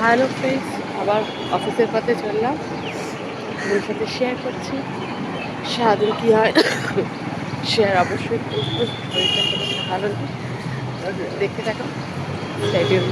Hello friends, আবার অফিসের পথে চললাম। আপনাদের সাথে শেয়ার করছি সারাদিন কী হয়। শেয়ার অবশ্যই করবো, শরীরটা খুব ভালো নেই। দেখতে থাকুন, স্টে টিউন।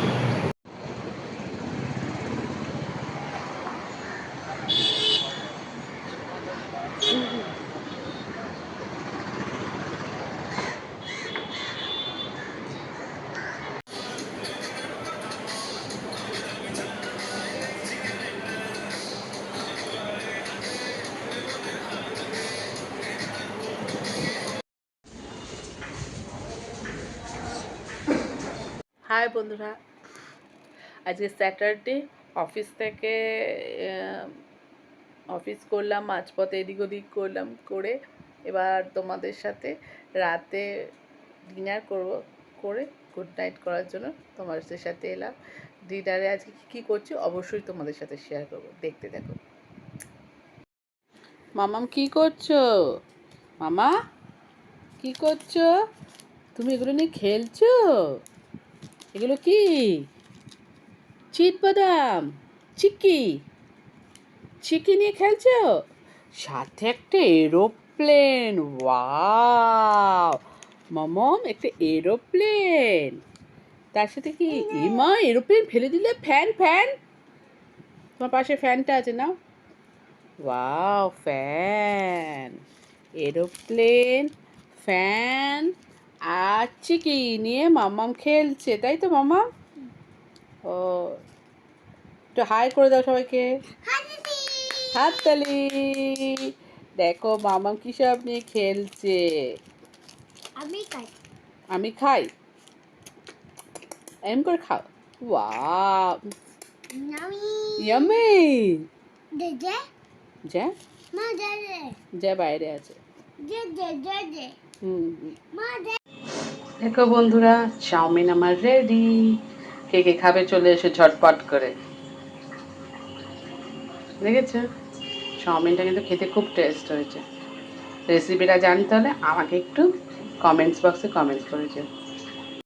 হাই বন্ধুরা, আজকে স্যাটারডে। অফিস থেকে অফিস করলাম, মাঝপথে এদিক ওদিক করলাম, করে এবার তোমাদের সাথে রাতে ডিনার করে গুড নাইট করার জন্য তোমাদের সাথে এলাম। ডিনারে আজকে কী করছি অবশ্যই তোমাদের সাথে শেয়ার করবো, দেখতে দেখো। মামাম কি করছো? মামা কি করছো? তুমি এগুলো নিয়ে খেলছো? এগুলো কি? চিট বাদাম? চিকি চিকি নিয়ে খেলছো? সাথে একটা এরোপ্লেন। ওয়াও মামম, একটা এরোপ্লেন। তার সাথে কি মা এরোপ্লেন ফেলে দিলে? ফ্যান ফ্যান তোমার পাশে ফ্যানটা আছে না? ওয়াও ফ্যান, এরোপ্লেন, ফ্যান আর চিকি নিয়ে মাম্মাম খেলছে, তাই তো মাম্মাম? ও, একটু হাই করে দাও সবাইকে, হাততালি। দেখো মামাম কি সব নিয়ে খেলছে। আমি খাই, এম করে খাও। Wow yummy. যা যা বাইরে আছে। দেখো বন্ধুরা, চাউমিন আমার রেডি। কে কে খাবে চলে এসে ঝটপট করে। দেখেছো, চাউমিনটা কিন্তু খেতে খুব টেস্ট হয়েছে। রেসিপিটা জানতে হলে আমাকে একটু কমেন্টস বক্সে কমেন্টস করেছে।